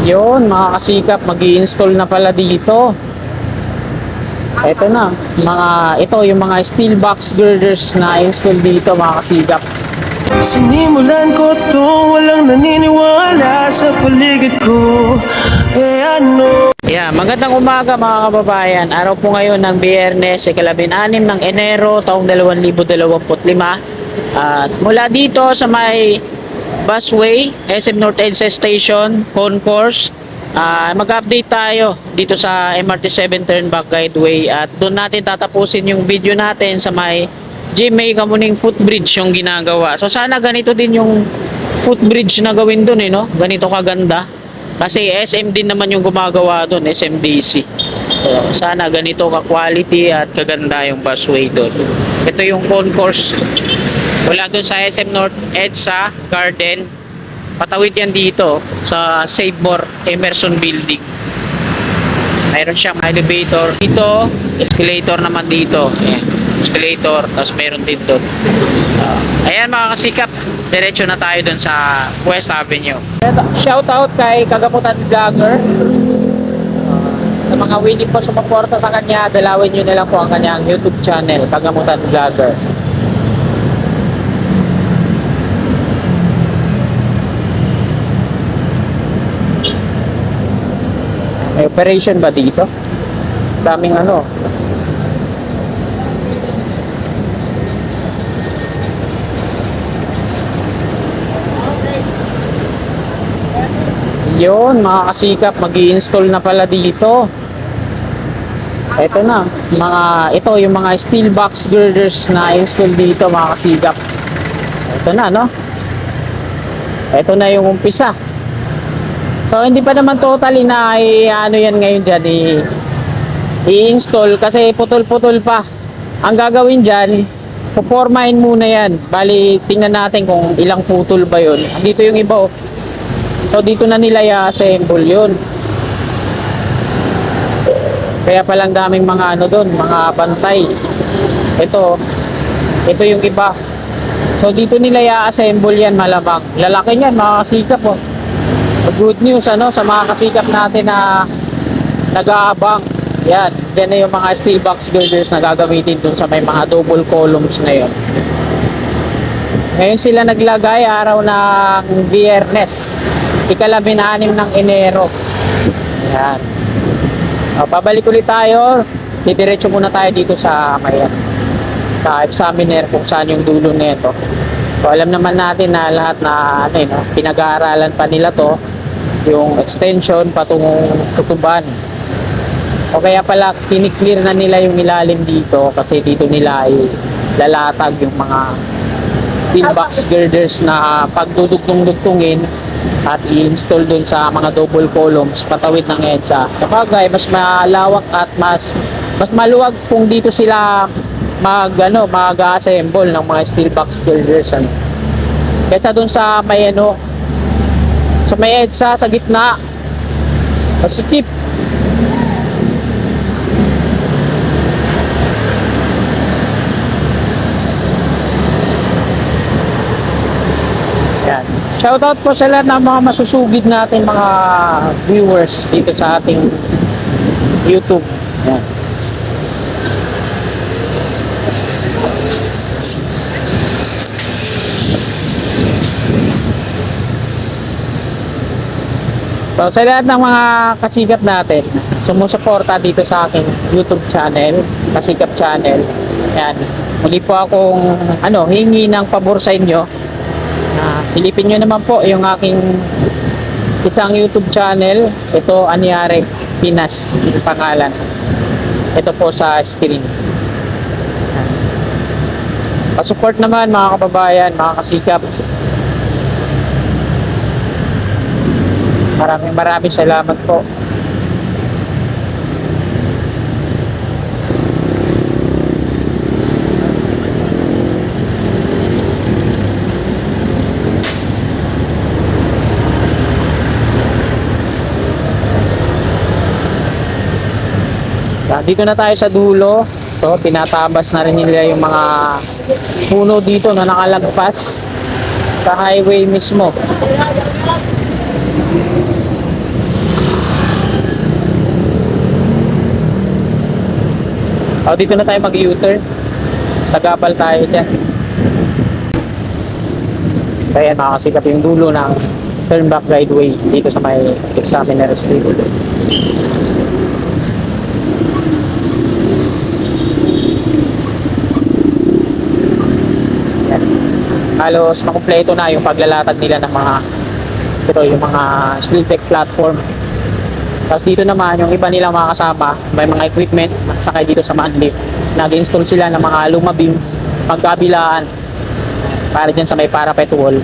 Yun, mga kasikap, mag-i-install na pala dito. Ito na, ito yung mga steel box girders na install dito, mga kasikap. Sinimulan ko to, walang naniniwala sa paligid ko. Ano? Yeah, magandang umaga mga kababayan. Araw po ngayon ng Biyernes, ika-16 ng Enero taong 2025. At mula dito sa may busway, SM North EDSA Station, Concourse, mag-update tayo dito sa MRT 7 Turnback Guideway. At doon natin tatapusin yung video natin sa may GMA Kamuning Footbridge yung ginagawa. So sana ganito din yung footbridge na gawin doon, no? Ganito kaganda. Kasi SM din naman yung gumagawa doon, SMDC. So, sana ganito ka-quality at kaganda yung busway doon. Ito yung concourse. Wala doon sa SM North EDSA Garden. Patawid yan dito sa Save More Emerson Building. Mayroon siyang elevator dito, escalator naman dito. Ayan, escalator, tapos mayroon din doon. Ayan mga kasikap, diretso na tayo doon sa West Avenue. Shout out kay Kagamutan Vlogger. Sa mga willing po sumuporta sa kanya, dalawin nyo na lang po ang kanyang YouTube channel, Kagamutan Vlogger. May operation ba dito? Daming ano. Yun, mga kasikap, mag-i-install na pala dito. Ito na, ito yung mga steel box girders na install dito, mga kasikap. Ito na, no? Ito na yung umpisa. So, hindi pa naman totally na ano yan ngayon dyan, i-install kasi putol-putol pa. Ang gagawin dyan, pupormahin muna yan. Bali, tingnan natin kung ilang putol ba yun. Dito yung iba, oh. So dito na nila i-assemble yun. Kaya palang daming mga ano doon, mga bantay. Ito yung iba. So dito nila i-assemble yan malamang. Lalaki niyan, mga kasikap, oh. Good news ano sa mga kasikap natin na nag-aabang. Yan, yan na yung mga steel box girders na gagamitin doon sa may mga double columns na yun. Ngayon sila naglagay araw ng Biyernes, ika-16 ng Enero. Yan. Pabalik ulit tayo. Didiretso muna tayo dito sa sa examiner kung saan yung dulo nito. So alam naman natin na lahat na pinag-aaralan pa nila to, yung extension patungong tutuban. O kaya pala kiniklear na nila yung ilalim dito kasi dito nila ay lalatag yung mga steel box girders na pagdudugtong-dugtungin at i-install dun sa mga double columns patawid ng EDSA. Sa bagay, mas malawak at mas maluwag kung dito sila mag-assemble ng mga steel box girders kaysa dun sa may sa may EDSA sa gitna. Masikip. Yan. Shoutout po sa lahat ng mga masusugid natin mga viewers dito sa ating YouTube. Yan. So sa lahat ng mga kasikap natin sumusuporta dito sa aking YouTube channel, Kasikap Channel. Yan. Muli po akong hingi ng pabor sa inyo. Silipin nyo naman po yung aking isang YouTube channel. Ito, Anyare Pinas yung pangalan. Ito po sa screen. Pasupport naman mga kababayan, mga kasikap. Maraming salamat po. Dito na tayo sa dulo. So, tinatabas na rin nila yung mga puno dito na nakalagpas sa highway mismo. Dito na tayo mag-U-turn. Sagabal tayo dyan. Kaya makakasikap yung dulo ng turn back guideway dito sa may examiner street. Yan. Halos makumpleto na yung paglalatag nila ng mga yung mga steel deck platform. Tapos dito naman yung iba nilang mga kasama, may mga equipment sakay dito sa manlift. Nag-install sila ng mga luma beam pagkabilaan para dyan sa may parapet wall.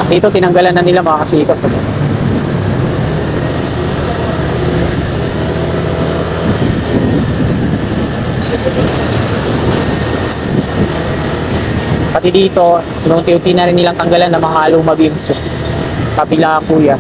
Dito tinanggalan na nila mga kasikap. Pati dito, unti-unti na rin nilang tanggalan ng mga luma beams. Kabila po yan.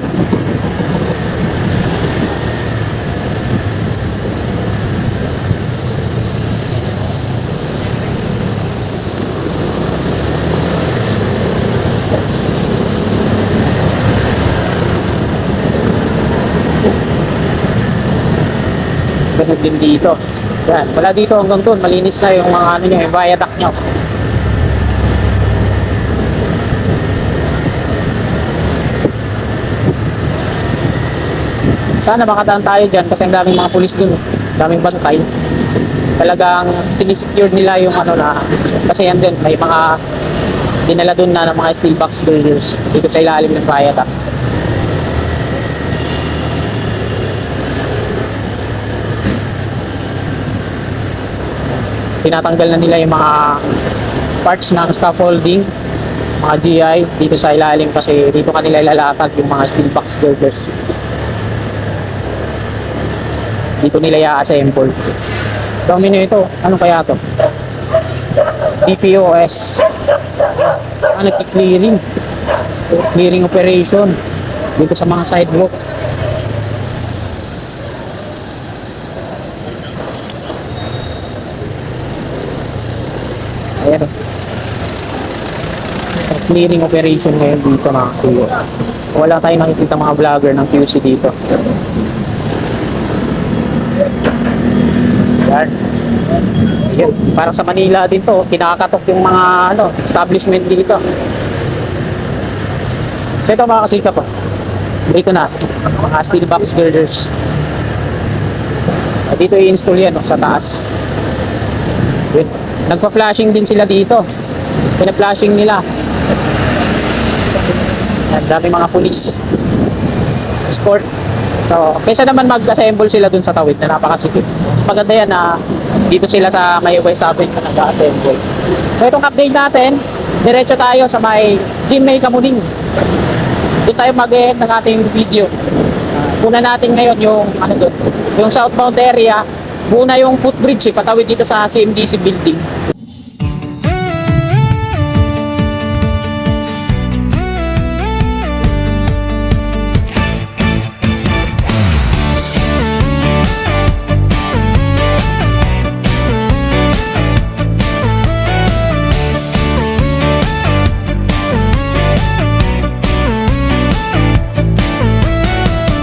Ganun din dito. Yan. Wala dito hanggang doon. Malinis na yung mga ano nyo, yung viaduct nyo. Sana makadaan tayo dyan kasi ang daming mga pulis dun. Daming bantay. Talagang sinisecure nila yung ano na. Kasi yan din, may mga dinala dun na ng mga steel box girders dito sa ilalim ng viaduct. Tinatanggal na nila yung mga parts ng scaffolding, mga GI dito sa ilalim kasi dito kanila ilalatag yung mga steel box girders. Dito nila i-assemble. Dami na ito. Ano kaya to? DPOS. Nagki-clearing. Clearing operation dito sa mga sidewalk. Ayan. Clearing operation ngayon dito mga kasiyo. Wala tayong nakikita mga vlogger ng QC dito. Yan. Yan. Parang sa Manila din to, kinakatok yung mga ano, establishment dito. So ito mga kasikap po. Dito na, mga steel box girders. Dito i-install yan sa taas. Yun. Nagpa-flashing din sila dito. Pina-flashing nila. Yan, dami mga pulis. Escort. So, kaysa naman mag-assemble sila dun sa tawid na napakasikip. Maganda yan na dito sila sa may West Avenue na nag-assemble. So, itong update natin, diretso tayo sa may Jim May Kamuning. Doon tayo mag-end ng ating video. Una natin ngayon yung ano doon, yung southbound area, buo na yung footbridge patawid dito sa CMDC building.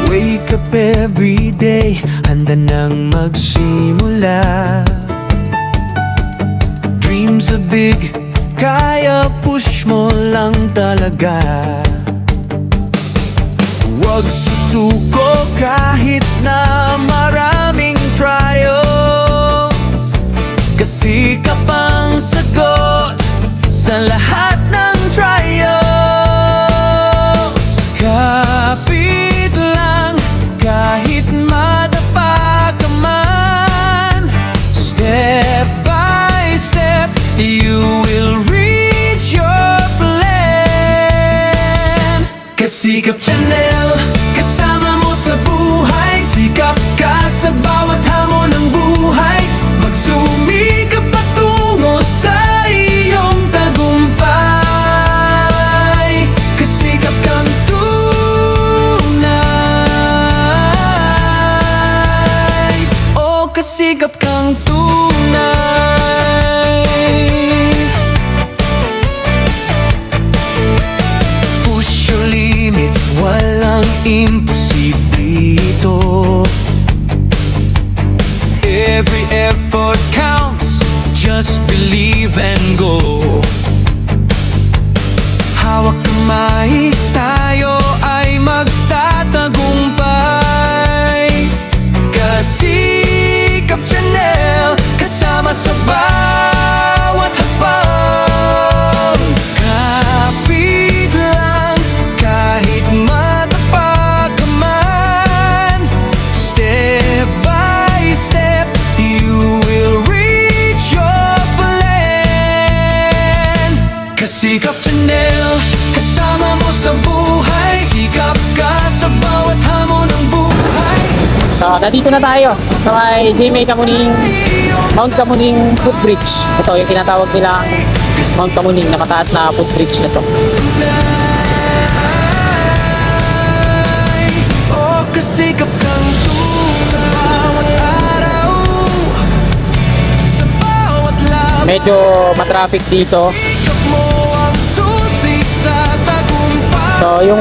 Wake up every day, handa nang magsimula. Dreams are big, kaya push mo lang talaga. Huwag susuko kahit na maraming trials, kasi kapang sagot sa lahat ng trials. Kapit lang kahit madapa ka man, step by step you will reach your plan. Kasikap Channel, kasama mo sa buhay. Sikap ka sa bawat hamon ng buhay. Magsumikap patungo sa iyong tagumpay. Kasikap kang tunay. O kasikap kang tunay. every effort counts. Just believe and go. Hawak kamay, tayo ay magtatagumpay. Kasikap Channel, kasama sa bawat hakbang. Kapit lang, kahit matapag ka man. Step by step, you will reach your plan. Kasikap Channel, kasama mo sa buhay. Sikap ka sa bawat hamon ng buhay. So, nandito na tayo sa may GMA Kamuning, Mount Kamuning Footbridge. Ito yung tinatawag nilang Mount Kamuning na mataas na footbridge na to. Oh, kasikap kang sa bawat araw, sa bawat laban. Medyo matraffic dito. Sikap mo ang susi sa tagumpay. So, yung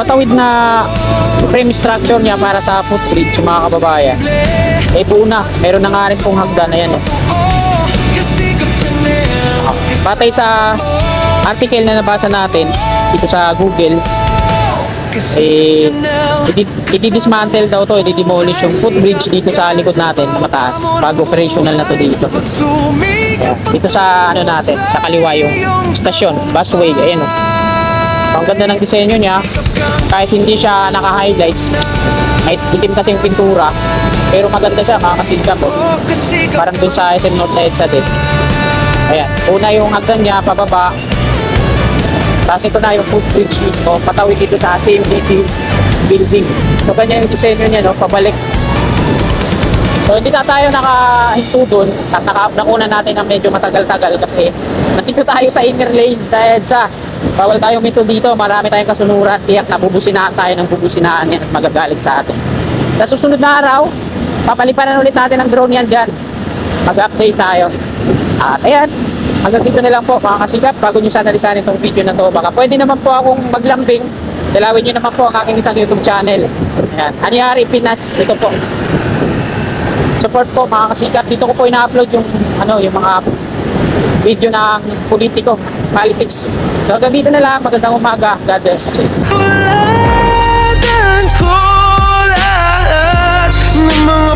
patawid na frame structure niya para sa footbridge, mga kababayan, eh buo na. Meron na nga rin pong hagdan. Ayan, oh. Oh, kasikap Channel. Batay sa article na nabasa natin dito sa Google, eh, i-dismantle daw to, i-demolish yung footbridge dito sa likod natin na mataas bago operational na to dito. Ayan, dito sa ano natin, sa kaliwa yung stasyon, busway. Ayan, oh. Ang ganda ng disenyo niya, kahit hindi siya naka-highlights, kahit itim kasi yung pintura, pero maganda siya, makakasilkap, oh. Parang dun sa SM North na EDSA din. Ayan, una yung hagdan niya, pababa. Tapos ito na yung footbridge mismo, patawid dito sa TMDT building. So, ganyan yung disenyo niya, no, pabalik. So, hindi na tayo nakahinto dun at nakunan natin ng medyo matagal-tagal kasi nandito tayo sa inner lane, sa EDSA. Bawal tayo minto dito, marami tayong kasunuran, tiyak na bubusinahan tayo ng bubusinahan yan at magagalit sa atin. Sa susunod na araw, papaliparan ulit natin ang drone yan dyan. Mag-update tayo. At ayan, hanggang dito na lang po mga kasikap. Bago nyo sana lisanin itong video na to, baka pwede naman po akong maglambing. Dalawin nyo naman po ang aking isang YouTube channel. Ayan, Anyari Pinas, ito po. Support po mga kasikap. Dito ko po ina-upload yung, yung mga video ng politiko, politics. So hanggang dito na lang, magandang umaga. God bless. Buladan ko lahat ng mga